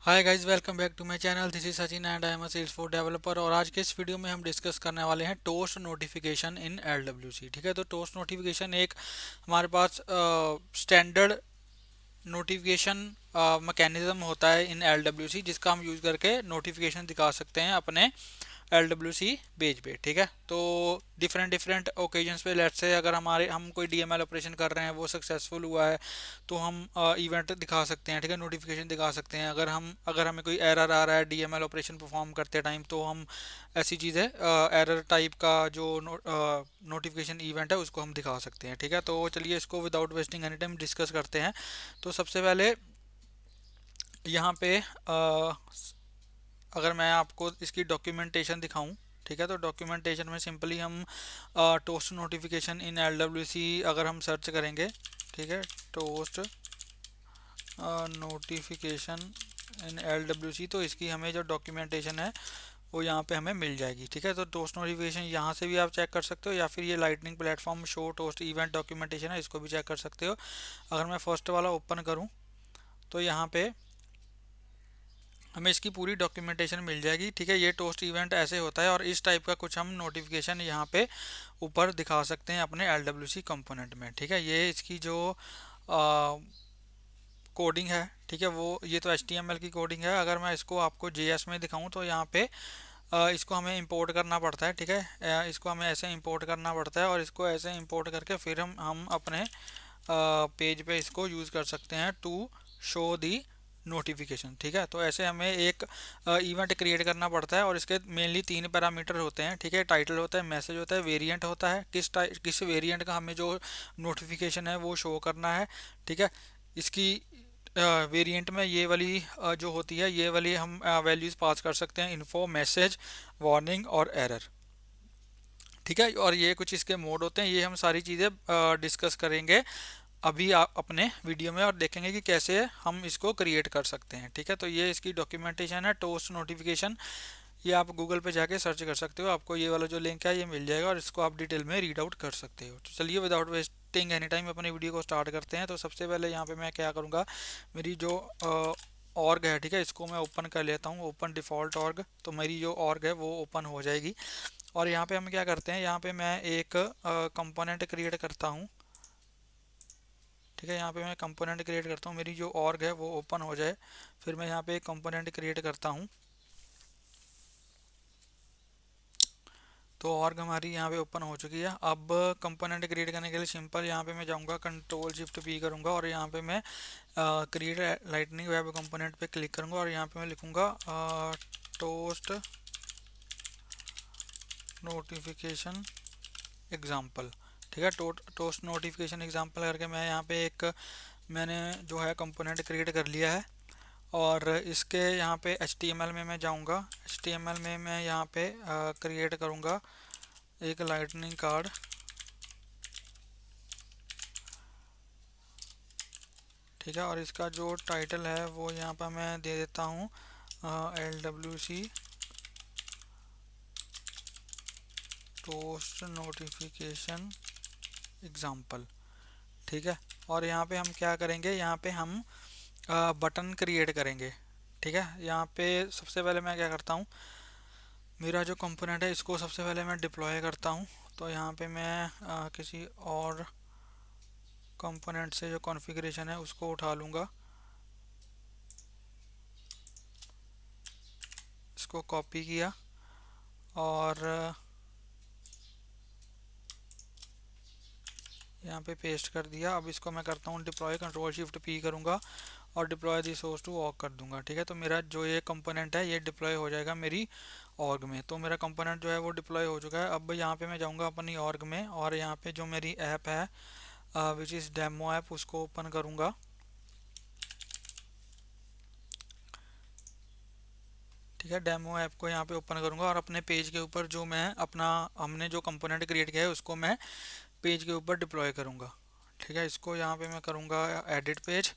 Hi guys, welcome back to my channel. This is Sachin and I am a Salesforce developer. और आज के इस video में हम डिस्कस करने वाले हैं टोस्ट नोटिफिकेशन इन एलडब्ल्यूसी। ठीक है, तो टोस्ट नोटिफिकेशन एक हमारे पास स्टैंडर्ड नोटिफिकेशन मैकेनिज्म होता है इन एलडब्ल्यूसी, जिसका हम यूज़ करके नोटिफिकेशन दिखा सकते हैं अपने एलडब्ल्यूसी पेज पे। ठीक है, तो डिफरेंट डिफरेंट ओकेजन्स पे, लेट्स से अगर हम कोई डीएमएल ऑपरेशन कर रहे हैं, वो सक्सेसफुल हुआ है, तो हम इवेंट दिखा सकते हैं। ठीक है, नोटिफिकेशन दिखा सकते हैं। अगर हमें कोई एरर आ रहा है डीएमएल ऑपरेशन परफॉर्म करते टाइम, तो हम ऐसी चीज़ें एरर टाइप का जो नोटिफिकेशन इवेंट है उसको हम दिखा सकते हैं। ठीक है, तो चलिए इसको without wasting any time discuss करते हैं। तो सबसे पहले यहाँ पे अगर मैं आपको इसकी डॉक्यूमेंटेशन दिखाऊं, ठीक है, तो डॉक्यूमेंटेशन में सिंपली हम टोस्ट नोटिफिकेशन इन एलडब्ल्यूसी अगर हम सर्च करेंगे, ठीक है, टोस्ट नोटिफिकेशन इन एलडब्ल्यूसी, तो इसकी हमें जो डॉक्यूमेंटेशन है वो यहाँ पे हमें मिल जाएगी। ठीक है, तो टोस्ट नोटिफिकेशन यहाँ से भी आप चेक कर सकते हो, या फिर ये lightning platform show toast event documentation है, इसको भी चेक कर सकते हो। अगर मैं फर्स्ट वाला ओपन करूँ तो यहाँ पे हमें इसकी पूरी डॉक्यूमेंटेशन मिल जाएगी। ठीक है, ये टोस्ट इवेंट ऐसे होता है और इस टाइप का कुछ हम नोटिफिकेशन यहाँ पे ऊपर दिखा सकते हैं अपने एल कंपोनेंट में। ठीक है, ये इसकी जो कोडिंग है, ठीक है, वो ये तो एच की कोडिंग है। अगर मैं इसको आपको JS में दिखाऊं तो यहाँ पे इसको हमें इंपोर्ट करना पड़ता है। ठीक है, इसको हमें ऐसे इंपोर्ट करना पड़ता है और इसको ऐसे इंपोर्ट करके फिर हम अपने पेज पे इसको यूज़ कर सकते हैं टू शो दी नोटिफिकेशन। ठीक है, तो ऐसे हमें एक इवेंट क्रिएट करना पड़ता है और इसके मेनली तीन पैरामीटर होते हैं। ठीक है, टाइटल होता है, मैसेज होता है, वेरिएंट होता है, किस वेरिएंट का हमें जो नोटिफिकेशन है वो शो करना है। ठीक है, इसकी वेरिएंट में ये वाली जो होती है, ये वाली हम वैल्यूज़ पास कर सकते हैं, इन्फो, मैसेज, वार्निंग और एरर। ठीक है, और ये कुछ इसके मोड होते हैं, ये हम सारी चीज़ें डिस्कस करेंगे अभी आप अपने वीडियो में, और देखेंगे कि कैसे हम इसको क्रिएट कर सकते हैं। ठीक है, तो ये इसकी डॉक्यूमेंटेशन है टोस्ट नोटिफिकेशन। ये आप गूगल पे जाके सर्च कर सकते हो, आपको ये वाला जो लिंक है ये मिल जाएगा और इसको आप डिटेल में रीड आउट कर सकते हो। तो चलिए विदाउट वेस्टिंग एनी टाइम अपनी वीडियो को स्टार्ट करते हैं। तो सबसे पहले यहाँ पे मैं क्या करूँगा, मेरी जो ऑर्ग है, ठीक है, इसको मैं ओपन कर लेता हूँ, ओपन डिफ़ॉल्ट ऑर्ग। तो मेरी जो ऑर्ग है वो ओपन हो जाएगी। और यहाँ पे हम क्या करते हैं, यहाँ पे मैं एक कंपोनेंट क्रिएट करता हूँ। ठीक है, यहाँ पे मैं कंपोनेंट क्रिएट करता हूँ, मेरी जो ऑर्ग है वो ओपन हो जाए, फिर मैं यहाँ पे एक कंपोनेंट क्रिएट करता हूँ। तो ऑर्ग हमारी यहाँ पे ओपन हो चुकी है। अब कंपोनेंट क्रिएट करने के लिए सिंपल यहाँ पे मैं जाऊँगा, कंट्रोल शिफ्ट पी करूँगा और यहाँ पे मैं क्रिएट लाइटनिंग वेब कंपोनेंट पे क्लिक करूँगा और यहाँ पे मैं लिखूँगा टोस्ट नोटिफिकेशन एग्जाम्पल। ठीक है, टोस्ट नोटिफिकेशन एग्जाम्पल करके मैं यहाँ पे एक मैंने जो है कंपोनेंट क्रिएट कर लिया है। और इसके यहाँ पे HTML में मैं जाऊँगा, HTML में मैं यहाँ पे क्रिएट करूँगा एक लाइटनिंग कार्ड। ठीक है, और इसका जो टाइटल है वो यहाँ पर मैं दे देता हूँ LWC टोस्ट नोटिफिकेशन एग्जाम्पल। ठीक है, और यहाँ पे हम क्या करेंगे, यहाँ पे हम बटन क्रिएट करेंगे। ठीक है, यहाँ पे सबसे पहले मैं क्या करता हूँ, मेरा जो कंपोनेंट है इसको सबसे पहले मैं डिप्लॉय करता हूँ। तो यहाँ पे मैं किसी और कंपोनेंट से जो कॉन्फ़िगरेशन है उसको उठा लूँगा, इसको कॉपी किया और यहाँ पे पेस्ट कर दिया। अब इसको मैं करता हूँ डिप्लॉय, कंट्रोल शिफ्ट पी करूँगा और deploy the source to org कर दूंगा। ठीक है, तो मेरा जो ये कंपोनेंट है ये डिप्लॉय हो जाएगा मेरी ऑर्ग में। तो मेरा कंपोनेंट जो है वो डिप्लॉय हो चुका है। अब यहाँ पे मैं जाऊँगा अपनी ऑर्ग में और यहाँ पे जो मेरी ऐप है विच इज़ डेमो ऐप, उसको ओपन करूँगा। ठीक है, डेमो ऐप को यहाँ पे ओपन करूँगा और अपने पेज के ऊपर जो मैं अपना हमने जो कंपोनेंट क्रिएट किया है उसको मैं पेज के ऊपर डिप्लॉय करूँगा। ठीक है, इसको यहाँ पे मैं करूँगा एडिट पेज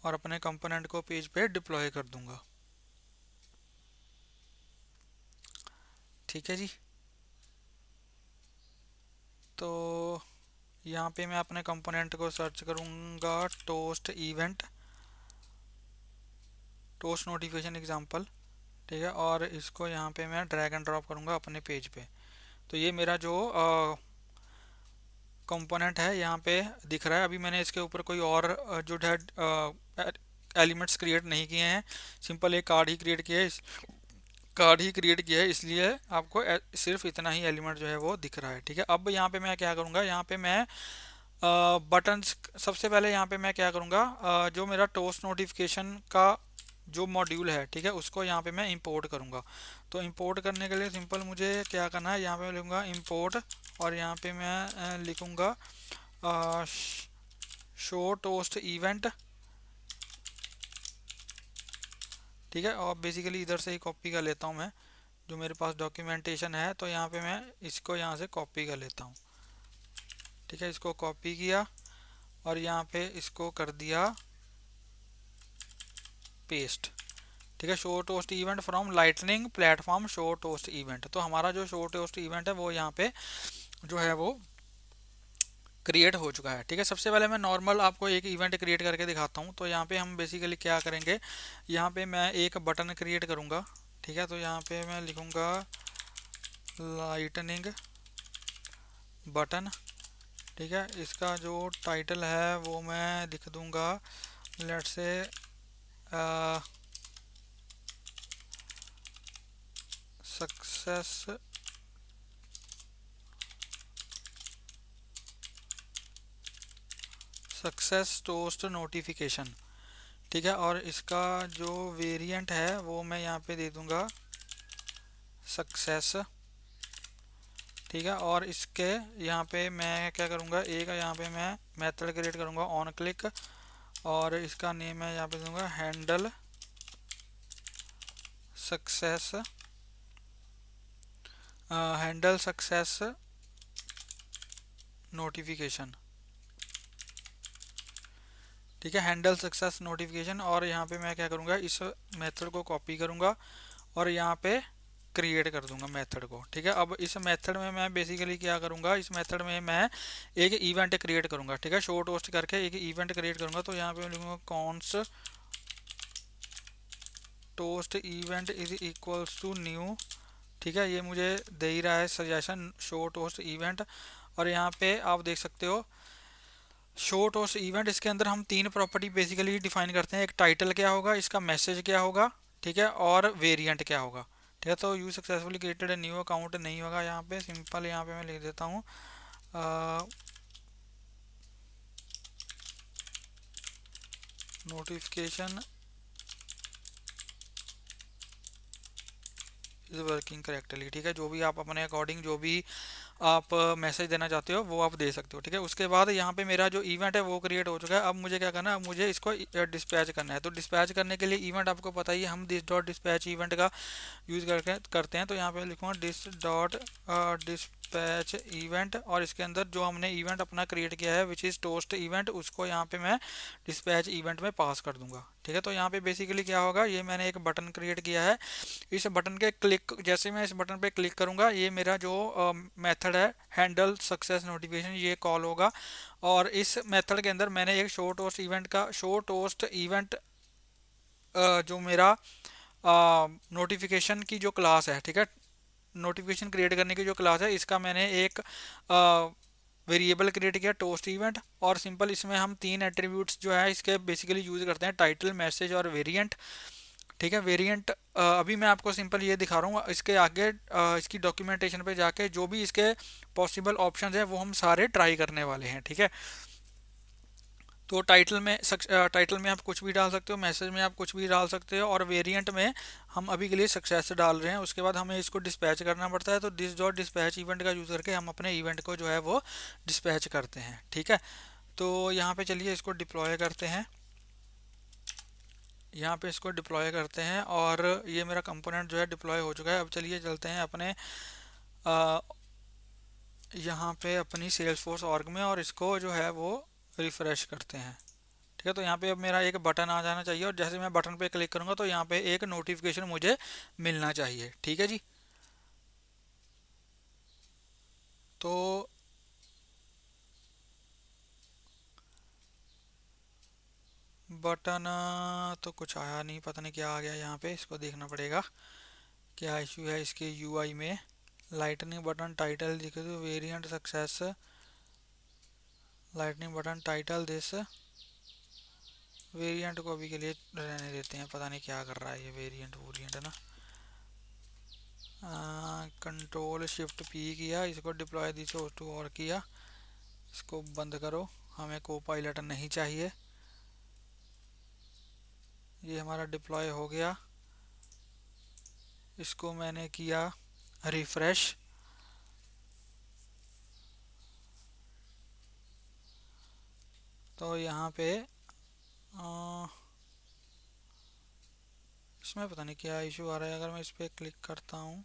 और अपने कंपोनेंट को पेज पे डिप्लॉय कर दूँगा। ठीक है जी, तो यहाँ पे मैं अपने कंपोनेंट को सर्च करूँगा टोस्ट नोटिफिकेशन एग्जांपल, ठीक है, और इसको यहाँ पे मैं ड्रैग एंड ड्रॉप करूँगा अपने पेज पे। तो ये मेरा जो कंपोनेंट है यहाँ पे दिख रहा है। अभी मैंने इसके ऊपर कोई और जो है एलिमेंट्स क्रिएट नहीं किए हैं, सिंपल एक कार्ड ही क्रिएट किया है, इसलिए आपको सिर्फ इतना ही एलिमेंट जो है वो दिख रहा है, ठीक है। अब यहाँ पे मैं क्या करूँगा, यहाँ पे मैं बटन्स, सबसे पहले यहाँ पे मैं क्या करूँगा, जो मेरा टोस्ट नोटिफिकेशन का जो मॉड्यूल है, ठीक है, उसको यहाँ पे मैं इंपोर्ट करूँगा। तो इंपोर्ट करने के लिए सिंपल मुझे क्या करना है, यहाँ पे मैं लिखूँगा इंपोर्ट, और यहाँ पे मैं लिखूँगा शो टोस्ट इवेंट, ठीक है। और बेसिकली इधर से ही कॉपी कर लेता हूँ मैं, जो मेरे पास डॉक्यूमेंटेशन है, तो यहाँ पे मैं इसको यहाँ से कॉपी कर लेता हूँ, ठीक है। इसको कॉपी किया और यहाँ पे इसको कर दिया पेस्ट, ठीक है। Show toast event from lightning platform show toast event, तो हमारा जो शो टोस्ट इवेंट है वो यहाँ पे जो है वो क्रिएट हो चुका है, ठीक है। सबसे पहले मैं नॉर्मल आपको एक इवेंट क्रिएट करके दिखाता हूँ। तो यहाँ पे हम बेसिकली क्या करेंगे, यहाँ पे मैं एक बटन क्रिएट करूँगा, ठीक है। तो यहाँ पे मैं लिखूँगा लाइटनिंग बटन, ठीक है। इसका जो टाइटल है वो मैं लिख दूँगा, let's say success toast notification, ठीक है। और इसका जो वेरिएंट है वो मैं यहाँ पे दे दूँगा सक्सेस, ठीक है। और इसके यहाँ पे मैं क्या करूँगा, एक यहाँ पे मैं मेथड क्रिएट करूँगा ऑन क्लिक, और इसका नेम है यहाँ पे दूँगा हैंडल सक्सेस नोटिफिकेशन, ठीक है, हैंडल सक्सेस नोटिफिकेशन। और यहाँ पे मैं क्या करूँगा, इस मेथड को कॉपी करूँगा और यहाँ पे क्रिएट कर दूंगा मेथड को, ठीक है। अब इस मेथड में मैं बेसिकली क्या करूँगा, इस मेथड में मैं एक इवेंट क्रिएट करूँगा, ठीक है। शो टोस्ट करके एक इवेंट क्रिएट करूँगा। तो यहाँ पे मैं लिखूँगा const toast event is equals to new, ठीक है। ये मुझे दे ही रहा है सजेशन शो टोस्ट इवेंट। और यहाँ पे आप देख सकते हो शो टोस्ट इवेंट, इसके अंदर हम तीन प्रॉपर्टी बेसिकली डिफाइन करते हैं। एक टाइटल क्या होगा, इसका मैसेज क्या होगा, ठीक है, और वेरिएंट क्या होगा, ठीक है। तो you successfully created a new account नहीं होगा, यहाँ पे सिंपल यहाँ पे मैं लिख देता हूँ नोटिफिकेशन इज वर्किंग करेक्टली, ठीक है। जो भी आप अपने अकॉर्डिंग जो भी आप मैसेज देना चाहते हो वो आप दे सकते हो, ठीक है। उसके बाद यहाँ पे मेरा जो इवेंट है वो क्रिएट हो चुका है। अब मुझे क्या करना है, अब मुझे इसको डिस्पैच करना है। तो डिस्पैच करने के लिए इवेंट आपको पता ही है, हम दिस डॉट डिस्पैच इवेंट का यूज़ करके करते हैं। तो यहाँ पे लिखूँगा दिस डॉट डिस्पैच इवेंट, और इसके अंदर जो हमने इवेंट अपना क्रिएट किया है विच इज़ टोस्ट इवेंट, उसको यहाँ पे मैं डिस्पैच इवेंट में पास कर दूंगा, ठीक है। तो यहाँ पे बेसिकली क्या होगा, ये मैंने एक बटन क्रिएट किया है, इस बटन के क्लिक, जैसे मैं इस बटन पे क्लिक करूंगा ये मेरा जो मेथड है हैंडल सक्सेस नोटिफिकेशन ये कॉल होगा। और इस मेथड के अंदर मैंने एक शो टोस्ट इवेंट जो मेरा नोटिफिकेशन की जो क्लास है, ठीक है, नोटिफिकेशन क्रिएट करने की जो क्लास है, इसका मैंने एक वेरिएबल क्रिएट किया टोस्ट इवेंट। और सिंपल इसमें हम तीन एट्रीब्यूट्स जो है इसके बेसिकली यूज करते हैं, टाइटल, मैसेज और वेरिएंट, ठीक है। वेरिएंट अभी मैं आपको सिंपल ये दिखा रहा हूँ, इसके आगे इसकी डॉक्यूमेंटेशन पे जाके जो भी इसके पॉसिबल ऑप्शंस हैं वो हम सारे ट्राई करने वाले हैं, ठीक है। तो टाइटल में आप कुछ भी डाल सकते हो, मैसेज में आप कुछ भी डाल सकते हो, और वेरिएंट में हम अभी के लिए सक्सेस डाल रहे हैं। उसके बाद हमें इसको डिस्पैच करना पड़ता है। तो दिस डॉट डिस्पैच इवेंट का यूज़ करके हम अपने इवेंट को जो है वो डिस्पैच करते हैं, ठीक है। तो यहाँ पे चलिए इसको डिप्लॉय करते हैं, यहाँ पे इसको डिप्लॉय करते हैं, और ये मेरा कंपोनेंट जो है डिप्लॉय हो चुका है। अब चलिए चलते हैं अपने यहाँ पे अपनी सेल्सफोर्स ऑर्ग में, और इसको जो है वो रिफ्रेश करते हैं, ठीक है। तो यहाँ पे अब मेरा एक बटन आ जाना चाहिए, और जैसे मैं बटन पे क्लिक करूँगा तो यहाँ पे एक नोटिफिकेशन मुझे मिलना चाहिए, ठीक है जी। तो बटन तो कुछ आया नहीं, पता नहीं क्या आ गया यहाँ पे, इसको देखना पड़ेगा क्या इशू है इसके यूआई में। लाइटनिंग बटन टाइटल दिखे तो variant success, lightning button title this, variant को अभी के लिए रहने देते हैं, पता नहीं क्या कर रहा है ये वेरिएंट वोरिएंट है ना। कंट्रोल शिफ्ट पी किया, इसको डिप्लॉय दिस टू और किया, इसको बंद करो, हमें को पायलट नहीं चाहिए। ये हमारा डिप्लॉय हो गया, इसको मैंने किया रिफ्रेश, तो यहाँ पे इसमें पता नहीं क्या इशू आ रहा है। अगर मैं इस पर क्लिक करता हूँ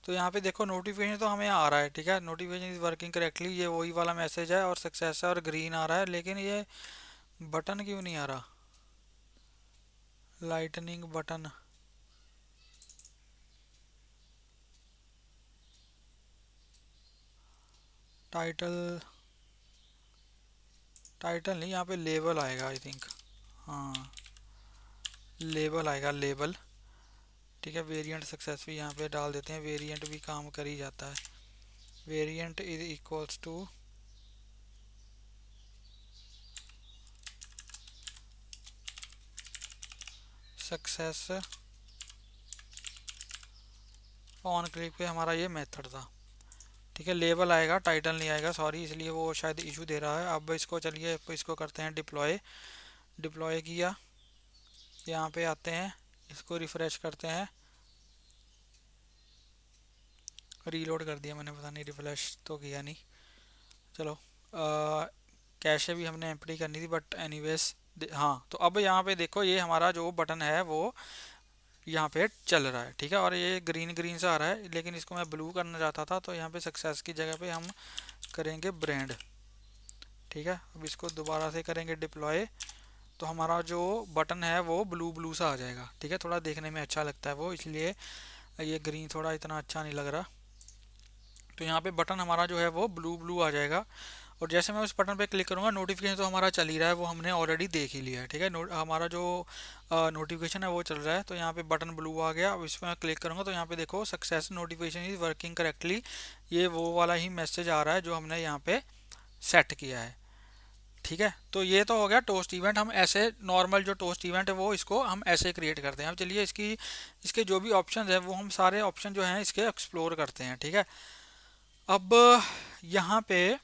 तो यहाँ पे देखो नोटिफिकेशन तो हमें आ रहा है, ठीक है, नोटिफिकेशन इज वर्किंग करेक्टली, ये वही वाला मैसेज है और सक्सेस है और ग्रीन आ रहा है, लेकिन ये बटन क्यों नहीं आ रहा, लाइटनिंग बटन। टाइटल, टाइटल नहीं, यहाँ पे लेबल आएगा आई थिंक, हाँ लेबल आएगा, लेबल, ठीक है। वेरिएंट सक्सेस भी यहाँ पे डाल देते हैं, वेरिएंट भी काम कर ही जाता है। Variant is equals to success on click पे, हमारा ये मेथड था, ठीक है। लेबल आएगा, टाइटल नहीं आएगा, सॉरी, इसलिए वो शायद इशू दे रहा है। अब इसको चलिए इसको करते हैं डिप्लॉय, डिप्लॉय किया, यहाँ पे आते हैं, इसको रिफ्रेश करते हैं, रीलोड कर दिया मैंने, पता नहीं रिफ्रेश तो किया नहीं, चलो कैशे भी हमने एम्प्टी करनी थी बट एनीवेज। हाँ तो अब यहाँ पे देखो ये हमारा जो बटन है वो यहाँ पे चल रहा है, ठीक है, और ये ग्रीन ग्रीन सा आ रहा है, लेकिन इसको मैं ब्लू करना चाहता था, तो यहाँ पे सक्सेस की जगह पे हम करेंगे ब्रांड, ठीक है। अब इसको दोबारा से करेंगे डिप्लॉय, तो हमारा जो बटन है वो ब्लू ब्लू सा आ जाएगा, ठीक है, थोड़ा देखने में अच्छा लगता है वो, इसलिए ये ग्रीन थोड़ा इतना अच्छा नहीं लग रहा। तो यहाँ पे बटन हमारा जो है वो ब्लू ब्लू आ जाएगा, और जैसे मैं उस बटन पे क्लिक करूँगा नोटिफिकेशन तो हमारा चल ही रहा है, वो हमने ऑलरेडी देख ही लिया है, ठीक है। हमारा जो नोटिफिकेशन है वो चल रहा है, तो यहाँ पे बटन ब्लू आ गया। अब इस पर मैं क्लिक करूँगा तो यहाँ पे देखो success notification is working correctly, ये वो वाला ही मैसेज आ रहा है जो हमने यहाँ पे सेट किया है, ठीक है। तो ये तो हो गया टोस्ट इवेंट, हम ऐसे नॉर्मल जो टोस्ट इवेंट है वो इसको हम ऐसे क्रिएट करते हैं। अब चलिए इसके जो भी ऑप्शन है वो हम सारे ऑप्शन जो हैं इसके एक्सप्लोर करते हैं, ठीक है। अब यहाँ पे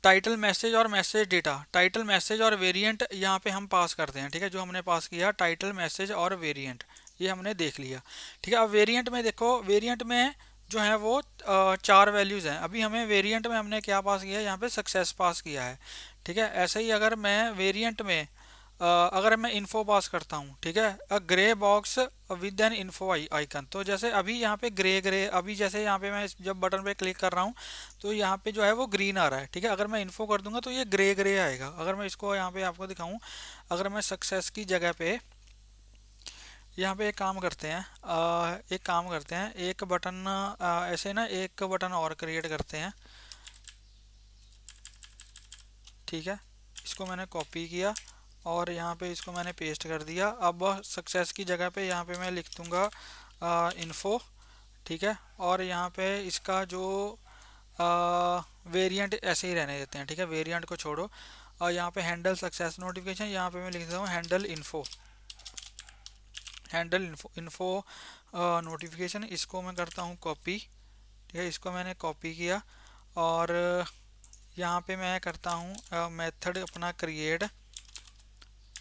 टाइटल मैसेज और मैसेज डेटा, टाइटल मैसेज और वेरिएंट यहाँ पे हम पास करते हैं, ठीक है, जो हमने पास किया टाइटल मैसेज और वेरिएंट, ये हमने देख लिया, ठीक है। अब वेरिएंट में देखो, वेरिएंट में जो है वो चार वैल्यूज़ हैं। अभी हमें वेरिएंट में हमने क्या पास किया है, यहाँ पे सक्सेस पास किया है, ठीक है। ऐसे ही अगर मैं वेरिएंट में अगर मैं इन्फो पास करता हूँ, ठीक है, a grey box with an info icon, तो जैसे अभी यहाँ पे ग्रे ग्रे, अभी जैसे यहाँ पे मैं जब बटन पे क्लिक कर रहा हूँ तो यहाँ पे जो है वो ग्रीन आ रहा है, ठीक है। अगर मैं इन्फो कर दूंगा तो ये ग्रे ग्रे आएगा। अगर मैं इसको यहाँ पे आपको दिखाऊं, अगर मैं सक्सेस की जगह पे यहाँ पे एक काम करते हैं, एक बटन ऐसे ना एक बटन और क्रिएट करते हैं, ठीक है। इसको मैंने कॉपी किया और यहाँ पे इसको मैंने पेस्ट कर दिया। अब सक्सेस की जगह पे यहाँ पे मैं लिख दूँगा इन्फो, ठीक है, और यहाँ पे इसका जो वेरिएंट ऐसे ही रहने देते हैं, ठीक है, वेरिएंट को छोड़ो। और यहाँ पे हैंडल सक्सेस नोटिफिकेशन, यहाँ पे मैं लिख देता हूँ handle info, handle info info notification, इसको मैं करता हूँ कॉपी, ठीक है, इसको मैंने कॉपी किया और यहाँ पे मैं करता हूँ मेथड अपना क्रिएट,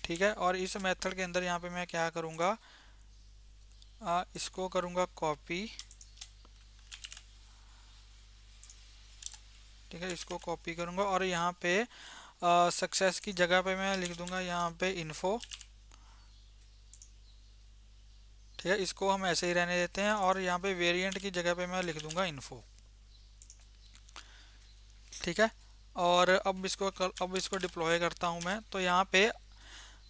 ठीक है, और इस मेथड के अंदर यहाँ पे मैं क्या करूँगा, इसको करूँगा कॉपी, ठीक है, इसको कॉपी करूँगा और यहाँ पे सक्सेस की जगह पे मैं लिख दूँगा यहाँ पे इन्फो, ठीक है, इसको हम ऐसे ही रहने देते हैं और यहाँ पे वेरिएंट की जगह पे मैं लिख दूँगा इन्फो, ठीक है। और अब इसको डिप्लॉय करता हूँ मैं, तो यहाँ पे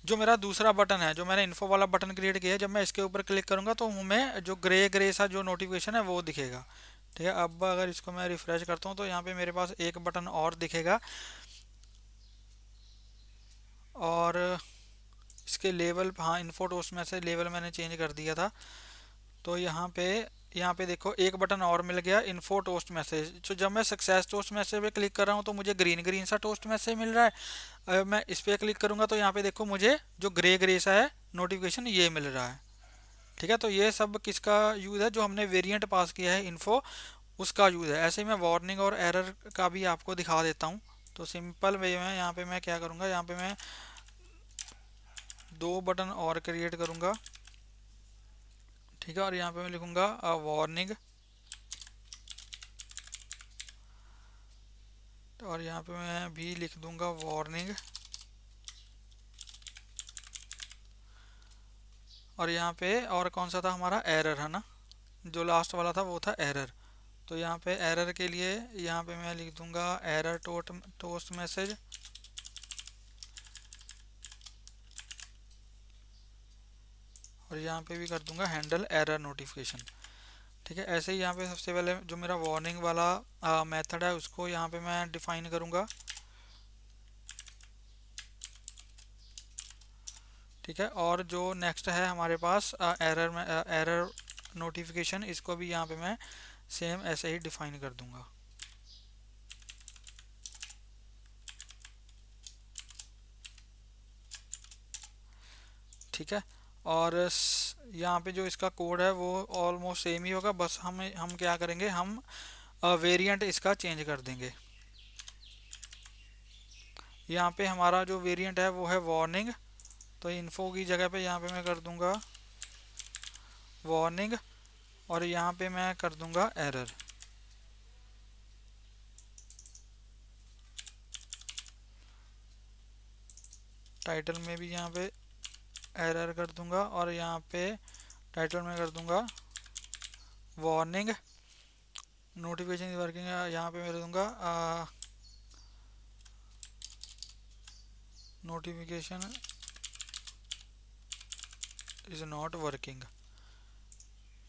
जो मेरा दूसरा बटन है, जो मैंने इन्फो वाला बटन क्रिएट किया है, जब मैं इसके ऊपर क्लिक करूँगा तो हमें जो ग्रे ग्रे सा जो नोटिफिकेशन है वो दिखेगा, ठीक है, अब अगर इसको मैं रिफ्रेश करता हूँ तो यहाँ पे मेरे पास एक बटन और दिखेगा, और इसके लेवल, हाँ इन्फो टोस्ट में से लेवल मैंने चेंज कर दिया था। तो यहाँ पे देखो एक बटन और मिल गया, इन्फो टोस्ट मैसेज। तो जब मैं सक्सेस टोस्ट मैसेज पे क्लिक कर रहा हूँ तो मुझे ग्रीन ग्रीन सा टोस्ट मैसेज मिल रहा है। अगर मैं इस पे क्लिक करूंगा तो यहाँ पे देखो मुझे जो ग्रे ग्रे सा है नोटिफिकेशन ये मिल रहा है। ठीक है, तो ये सब किसका यूज़ है, जो हमने वेरिएंट पास किया है इन्फो, उसका यूज़ है। ऐसे ही मैं वार्निंग और एरर का भी आपको दिखा देता हूँ। तो सिंपल वे में यहाँ पे मैं क्या करूँगा, यहाँ पे मैं दो बटन और क्रिएट करूँगा। ठीक है, और यहाँ पे मैं लिखूँगा वार्निंग, और यहाँ पे मैं भी लिख दूंगा वार्निंग, और यहाँ पे और कौन सा था हमारा, एरर है ना, जो लास्ट वाला था वो था एरर। तो यहाँ पे एरर के लिए यहाँ पे मैं लिख दूंगा एरर टोस्ट मैसेज, और यहाँ पे भी कर दूंगा हैंडल एरर नोटिफिकेशन। ठीक है, ऐसे ही यहाँ पे सबसे पहले जो मेरा वार्निंग वाला मेथड है उसको यहाँ पे मैं डिफाइन करूँगा। ठीक है, और जो नेक्स्ट है हमारे पास एरर में एरर नोटिफिकेशन, इसको भी यहाँ पे मैं सेम ऐसे ही डिफाइन कर दूंगा। ठीक है, और यहाँ पे जो इसका कोड है वो ऑलमोस्ट सेम ही होगा, बस हम क्या करेंगे, हम वेरिएंट इसका चेंज कर देंगे। यहाँ पे हमारा जो वेरिएंट है वो है वार्निंग, तो इन्फो की जगह पे यहाँ पे मैं कर दूंगा वार्निंग, और यहाँ पे मैं कर दूंगा एरर। टाइटल में भी यहाँ पे एरर कर दूंगा, और यहाँ पे टाइटल में कर दूंगा वार्निंग, नोटिफिकेशन इज वर्किंग यहाँ पे मैं दूंगा नोटिफिकेशन इज नॉट वर्किंग।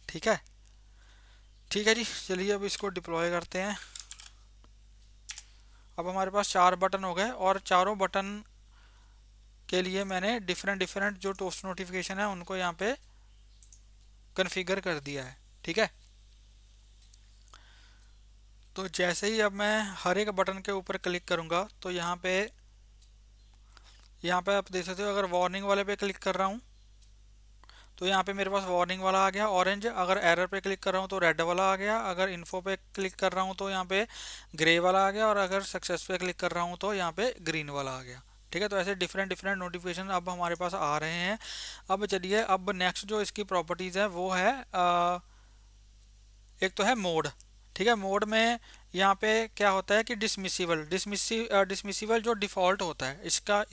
ठीक है, ठीक है जी, चलिए अब इसको डिप्लॉय करते हैं। अब हमारे पास चार बटन हो गए, और चारों बटन के लिए मैंने डिफरेंट डिफरेंट जो टोस्ट नोटिफिकेशन है उनको यहाँ पे कॉन्फ़िगर कर दिया है। ठीक है, तो जैसे ही अब मैं हर एक बटन के ऊपर क्लिक करूँगा तो यहाँ पे आप देख सकते हो, अगर वार्निंग वाले पे क्लिक कर रहा हूँ तो यहाँ पे मेरे पास वार्निंग वाला आ गया ऑरेंज, अगर एरर पे क्लिक कर रहा हूँ तो रेड वाला आ गया, अगर इन्फो पे क्लिक कर रहा हूँ तो यहाँ पे ग्रे वाला आ गया, और अगर सक्सेस पे क्लिक कर रहा हूँ तो यहाँ पे ग्रीन वाला आ गया। ठीक है, तो ऐसे डिफरेंट डिफरेंट नोटिफिकेशन अब हमारे पास आ रहे हैं। अब चलिए, अब नेक्स्ट जो इसकी प्रॉपर्टीज़ है वो है एक तो है मोड। ठीक है, मोड में यहाँ पे क्या होता है कि डिसमिसिबल जो डिफ़ॉल्ट होता है इसका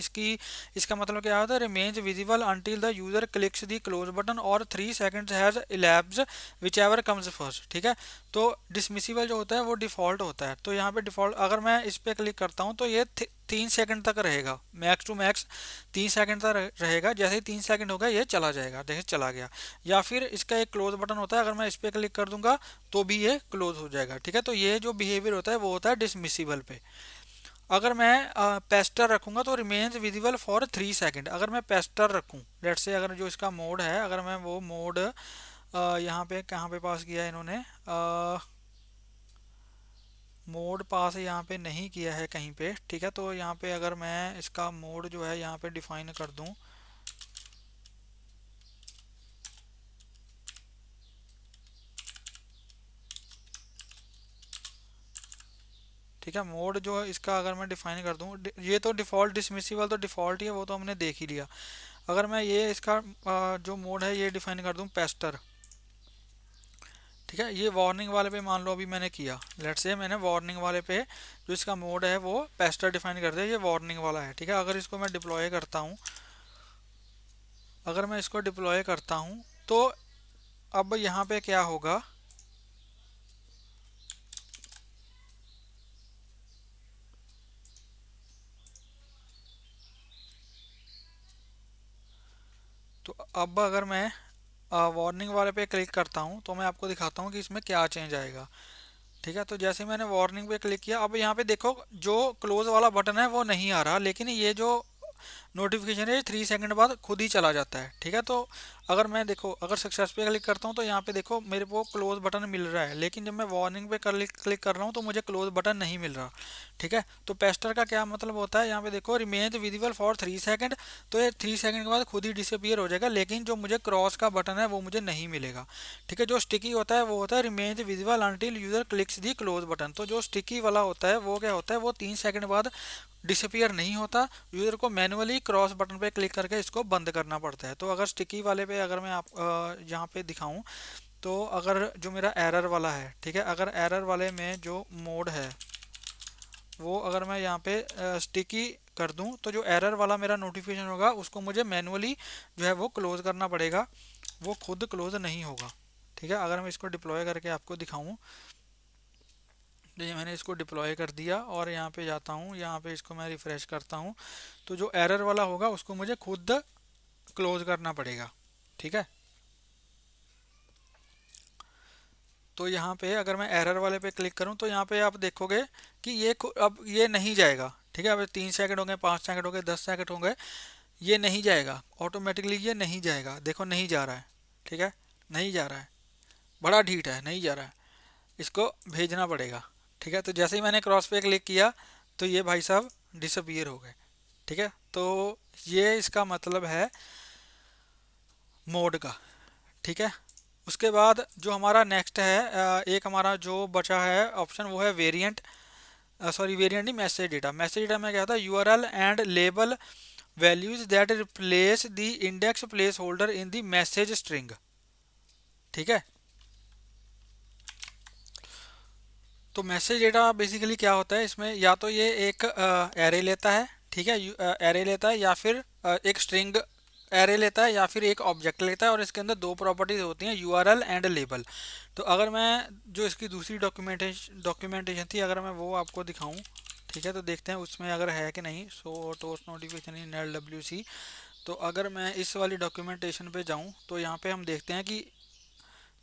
मतलब क्या होता है, remains visible until the user clicks the close button और 3 seconds has elapsed which ever comes first. ठीक है, तो डिसमिसिबल जो होता है वो डिफ़ॉल्ट होता है, तो यहाँ पे डिफ़ॉल्ट अगर मैं इस पर क्लिक करता हूँ तो ये 3 सेकंड तक रहेगा, मैक्स टू मैक्स 3 सेकंड तक रहेगा। जैसे ही 3 सेकंड होगा ये चला जाएगा, देखिए चला गया। या फिर इसका एक क्लोज बटन होता है, अगर मैं इस पर क्लिक कर दूंगा तो भी ये क्लोज हो जाएगा। ठीक है, तो ये जो बिहेवियर होता है वो होता है डिसमिसिबल पे। अगर मैं पेस्टर रखूंगा तो रिमेन्स विजिबल फॉर 3 सेकंड। अगर मैं पेस्टर रखूं, लेट से अगर जो इसका मोड है, अगर मैं वो मोड यहाँ पे कहाँ पे पास किया है इन्होंने, मोड पास यहाँ पे नहीं किया है कहीं पे। ठीक है, तो यहाँ पे अगर मैं इसका मोड जो है यहाँ पे डिफाइन कर दूं, ठीक है, मोड जो है इसका अगर मैं डिफाइन कर दूं, ये तो डिफ़ॉल्ट डिसमिसिबल तो डिफ़ॉल्ट ही है, वो तो हमने देख ही लिया। अगर मैं ये इसका जो मोड है ये डिफाइन कर दूं पेस्टर। ठीक है, ये वार्निंग वाले पे मान लो अभी मैंने किया, लेट्स से मैंने वार्निंग वाले पे जो इसका मोड है वो पेस्टर डिफाइन कर दिया, ये वार्निंग वाला है। ठीक है, अगर इसको मैं डिप्लॉय करता हूँ, अगर मैं इसको डिप्लॉय करता हूँ तो अब यहाँ पे क्या होगा, तो अब अगर मैं वार्निंग वाले पे क्लिक करता हूँ तो मैं आपको दिखाता हूँ कि इसमें क्या चेंज आएगा। ठीक है, तो जैसे मैंने वार्निंग पे क्लिक किया, अब यहाँ पे देखो जो क्लोज वाला बटन है वो नहीं आ रहा, लेकिन ये जो नोटिफिकेशन है 3 सेकंड बाद खुद ही चला जाता है। ठीक है, तो अगर मैं देखो अगर सक्सेस पे क्लिक करता हूँ तो यहाँ पे देखो मेरे को क्लोज बटन मिल रहा है, लेकिन जब मैं वार्निंग पे क्लिक कर रहा हूँ तो मुझे क्लोज बटन नहीं मिल रहा। ठीक है, तो पेस्टर का क्या मतलब होता है, यहाँ पे देखो रिमेन्स विजिबल फॉर 3 सेकंड, तो ये 3 सेकंड के बाद खुद ही डिसअपियर हो जाएगा, लेकिन जो मुझे क्रॉस का बटन है वो मुझे नहीं मिलेगा। ठीक है, जो स्टिकी होता है वो होता है remains visible until user clicks the close button, तो जो स्टिकी वाला होता है वो क्या होता है, वो 3 सेकंड बाद डिसअपियर नहीं होता, यूजर को मैनुअली क्रॉस बटन पे क्लिक करके इसको बंद करना पड़ता है। तो अगर स्टिकी वाले पे अगर मैं आप यहाँ पे दिखाऊं, तो अगर जो मेरा एरर वाला है, ठीक है, अगर एरर वाले में जो मोड है वो अगर मैं यहाँ पे स्टिकी कर दूं, तो जो एरर वाला मेरा नोटिफिकेशन होगा उसको मुझे मैनुअली जो है वो क्लोज करना पड़ेगा, वो खुद क्लोज नहीं होगा। ठीक है, अगर मैं इसको डिप्लॉय करके आपको दिखाऊं, तो ये मैंने इसको डिप्लॉय कर दिया और यहाँ पे जाता हूँ, यहाँ पे इसको मैं रिफ्रेश करता हूँ, तो जो एरर वाला होगा उसको मुझे खुद क्लोज करना पड़ेगा। ठीक है, तो यहाँ पे अगर मैं एरर वाले पे क्लिक करूँ तो यहाँ पे आप देखोगे कि ये अब ये नहीं जाएगा। ठीक है, अब 3 सेकंड हो गए, 5 सेकंड हो गए, 10 सेकंड हो गए, ये नहीं जाएगा ऑटोमेटिकली, ये नहीं जाएगा, देखो नहीं जा रहा है। ठीक है, नहीं जा रहा है, बड़ा ढीठ है, नहीं जा रहा है, इसको भेजना पड़ेगा। ठीक है, तो जैसे ही मैंने क्रॉस पे क्लिक किया तो ये भाई साहब डिसअपियर हो गए। ठीक है, तो ये इसका मतलब है मोड का। ठीक है, उसके बाद जो हमारा नेक्स्ट है एक हमारा जो बचा है ऑप्शन, वो है वेरिएंट, सॉरी वेरिएंट नहीं, मैसेज डेटा। मैसेज डेटा में क्या था, URL and label values that replace the index place holder in the message string. ठीक है, तो मैसेज डेटा बेसिकली क्या होता है, इसमें या तो ये एक एरे लेता है, ठीक है, एरे लेता है, या फिर एक स्ट्रिंग एरे लेता है, या फिर एक ऑब्जेक्ट लेता है, और इसके अंदर दो प्रॉपर्टीज होती हैं, यूआरएल एंड लेबल। तो अगर मैं जो इसकी दूसरी डॉक्यूमेंटेशन थी अगर मैं वो आपको दिखाऊं, ठीक है, तो देखते हैं उसमें अगर है कि नहीं। सो टोस्ट नोटिफिकेशन इन LWC, तो अगर मैं इस वाली डॉक्यूमेंटेशन पे जाऊं तो यहाँ पे हम देखते हैं कि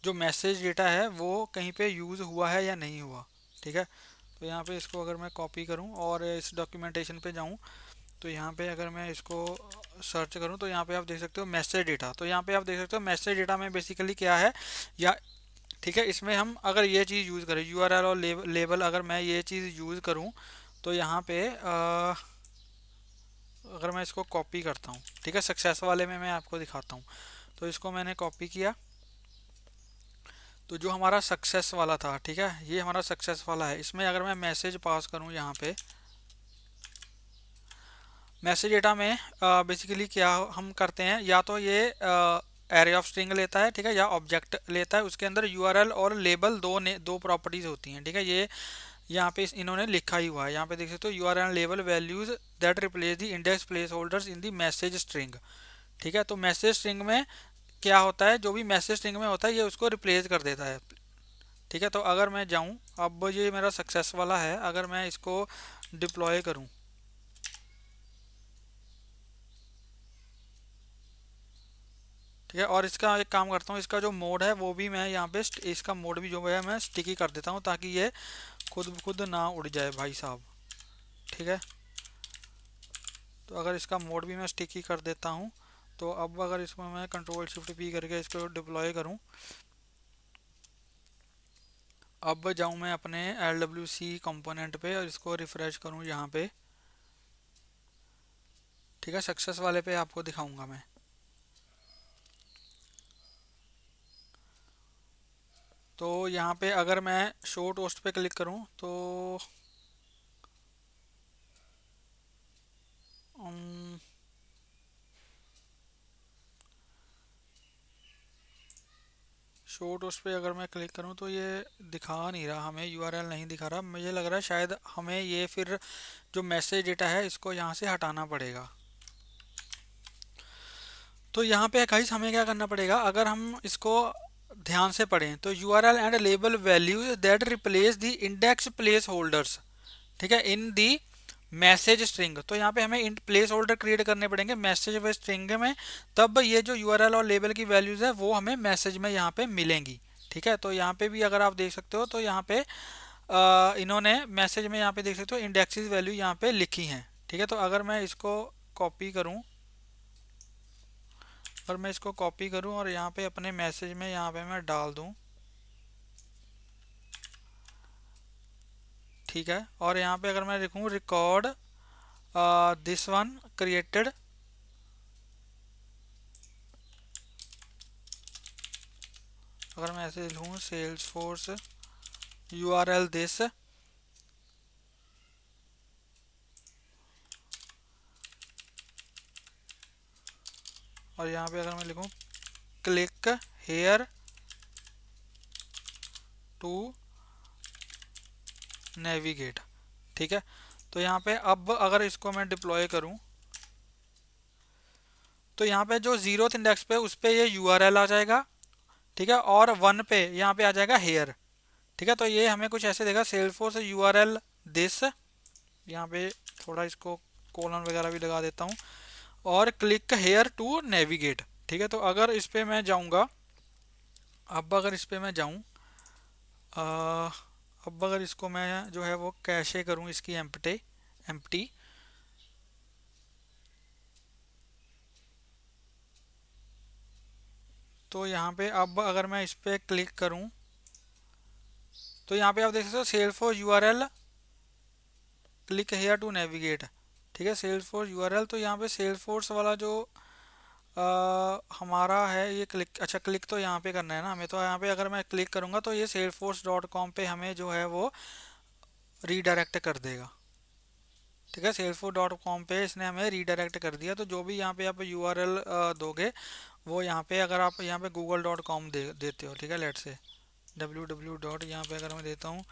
जो मैसेज डेटा है वो कहीं पे यूज़ हुआ है या नहीं हुआ। ठीक है, तो यहाँ पे इसको अगर मैं कॉपी करूँ और इस डॉक्यूमेंटेशन पे जाऊँ, तो यहाँ पे अगर मैं इसको सर्च करूँ तो यहाँ पे आप देख सकते हो मैसेज डेटा, तो यहाँ पे आप देख सकते हो मैसेज डेटा में बेसिकली क्या है या, ठीक है, इसमें हम अगर ये चीज़ यूज़ करें यूआरएल और लेबल, अगर मैं ये चीज़ यूज़ करूँ तो यहाँ पे अगर मैं इसको कॉपी करता हूँ, ठीक है, सक्सेस वाले में मैं आपको दिखाता हूँ, तो इसको मैंने कॉपी किया, तो जो हमारा सक्सेस वाला था, ठीक है, ये हमारा सक्सेस वाला है, इसमें अगर मैं मैसेज पास करूं यहाँ पे मैसेज डेटा में बेसिकली क्या हम करते हैं, या तो ये एरे ऑफ स्ट्रिंग लेता है, ठीक है, या ऑब्जेक्ट लेता है, उसके अंदर यूआरएल और लेबल दो प्रॉपर्टीज होती हैं। ठीक है, ये यहाँ पे इन्होंने लिखा ही हुआ है, यहाँ पे देख सकते हो URL label values that replace the index place holders in the message string. ठीक है, तो मैसेज स्ट्रिंग में क्या होता है, जो भी मैसेज स्ट्रिंग में होता है ये उसको रिप्लेस कर देता है। ठीक है, तो अगर मैं जाऊं, अब ये मेरा सक्सेस वाला है, अगर मैं इसको डिप्लॉय करूं, ठीक है, और इसका एक काम करता हूं, इसका जो मोड है वो भी मैं यहाँ पे इसका मोड भी जो है मैं स्टिकी कर देता हूं, ताकि ये खुद खुद ना उड़ जाए भाई साहब। ठीक है, तो अगर इसका मोड भी मैं स्टिकी कर देता हूं, तो अब अगर इसमें मैं Ctrl+Shift+P करके इसको डिप्लॉय करूं, अब जाऊं मैं अपने LWC कंपोनेंट पे और इसको रिफ्रेश करूं यहाँ पे, ठीक है, सक्सेस वाले पे आपको दिखाऊंगा मैं। तो यहाँ पे अगर मैं शो टोस्ट पे क्लिक करूँ तो शो टोस्ट पे अगर मैं क्लिक करूँ तो ये दिखा नहीं रहा, हमें यूआरएल नहीं दिखा रहा, मुझे लग रहा है शायद हमें ये फिर जो मैसेज डेटा है इसको यहाँ से हटाना पड़ेगा। तो यहाँ पे गाइस हमें क्या करना पड़ेगा, अगर हम इसको ध्यान से पढ़ें तो URL and label values that replace the index place holders, ठीक है, इन दी मैसेज स्ट्रिंग, तो यहाँ पे हमें प्लेस होल्डर क्रिएट करने पड़ेंगे मैसेज व स्ट्रिंग में, तब ये जो यूआरएल और लेबल की वैल्यूज है वो हमें मैसेज में यहाँ पे मिलेंगी। ठीक है, तो यहाँ पे भी अगर आप देख सकते हो तो यहाँ पे इन्होंने मैसेज में यहाँ पे देख सकते हो इंडेक्सेस वैल्यू यहाँ पे लिखी हैं। ठीक है, तो अगर मैं इसको कॉपी करूँ, अगर मैं इसको कॉपी करूँ और यहाँ पे अपने मैसेज में यहाँ पे मैं डाल दूँ, ठीक है, और यहाँ पे अगर मैं लिखूँ रिकॉर्ड दिस वन क्रिएटेड, अगर मैं ऐसे लिखूँ सेल्स फोर्स URL दिस, और यहाँ पे अगर मैं लिखूँ क्लिक हेयर टू नेविगेट, ठीक है, तो यहाँ पे अब अगर इसको मैं डिप्लॉय करूँ तो यहाँ पे जो 0th इंडेक्स पे उस पे ये URL आ जाएगा, ठीक है, और 1 पे यहाँ पे आ जाएगा हेयर। ठीक है, तो ये हमें कुछ ऐसे देगा सेल्सफोर्स URL दिस, यहाँ पे थोड़ा इसको कोलन वगैरह भी लगा देता हूँ, और क्लिक हेयर टू नेविगेट। ठीक है, तो अगर इस पे मैं जाऊँगा, अब अगर इस पे मैं जाऊँ, अब अगर इसको मैं जो है वो कैशे करूँ इसकी एम्प्टी, तो यहाँ पे अब अगर मैं इस पे क्लिक करूँ तो यहाँ पे आप देख सकते हो Salesforce URL click here to navigate. ठीक है, सेल्सफोर्स URL, तो यहाँ पे सेल्सफोर्स वाला जो हमारा है ये क्लिक, अच्छा क्लिक तो यहाँ पे करना है ना हमें, तो यहाँ पे अगर मैं क्लिक करूँगा तो ये salesforce.com पे हमें जो है वो रीडायरेक्ट कर देगा। ठीक है, salesforce.com पे इसने हमें रीडायरेक्ट कर दिया, तो जो भी यहाँ पे आप URL दोगे वो यहाँ पे, अगर आप यहाँ पे google.com देते हो, ठीक है, लेट से www. यहाँ पे अगर मैं देता हूँ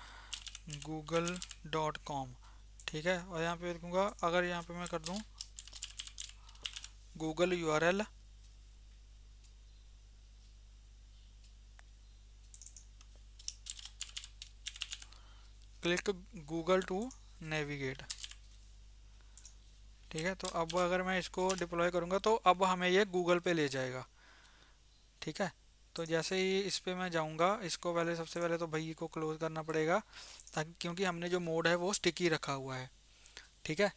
google.com, ठीक है, और यहाँ पे लिखूँगा, अगर यहाँ पे मैं कर दूँ Google URL click Google to navigate, ठीक है, तो अब अगर मैं इसको डिप्लॉय करूँगा तो अब हमें ये गूगल पे ले जाएगा। ठीक है, तो जैसे ही इस पे मैं जाऊँगा, इसको पहले सबसे पहले तो भाई को क्लोज करना पड़ेगा, ताकि क्योंकि हमने जो मोड है वो स्टिकी रखा हुआ है। ठीक है,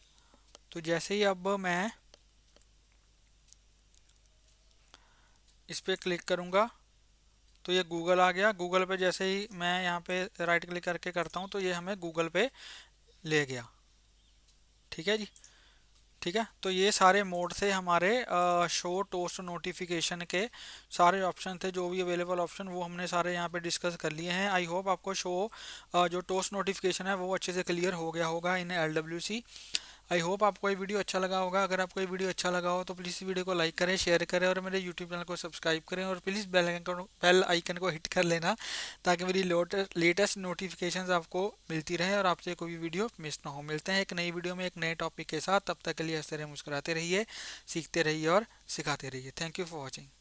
तो जैसे ही अब मैं इस पे क्लिक करूँगा तो ये गूगल आ गया। गूगल पे जैसे ही मैं यहाँ पे राइट क्लिक करके करता हूँ तो ये हमें गूगल पे ले गया। ठीक है जी, ठीक है, तो ये सारे मोड थे हमारे शो टोस्ट नोटिफिकेशन के, सारे ऑप्शन थे जो भी अवेलेबल ऑप्शन वो हमने सारे यहाँ पे डिस्कस कर लिए हैं। आई होप आपको शो जो टोस्ट नोटिफिकेशन है वो अच्छे से क्लियर हो गया होगा इन LWC। आई होप आपको ये वीडियो अच्छा लगा होगा। अगर आपको ये वीडियो अच्छा लगा हो तो प्लीज़ वीडियो को लाइक करें, शेयर करें और मेरे यूट्यूब चैनल को सब्सक्राइब करें, और प्लीज़ बेल आइकन को हिट कर लेना ताकि मेरी लेटेस्ट नोटिफिकेशंस आपको मिलती रहे और आपसे कोई वीडियो मिस ना हो। मिलते हैं एक नई वीडियो में एक नए टॉपिक के साथ, तब तक के लिए हंसते रहिए, मुस्कुराते रहिए, सीखते रहिए और सिखाते रहिए। Thank you for watching.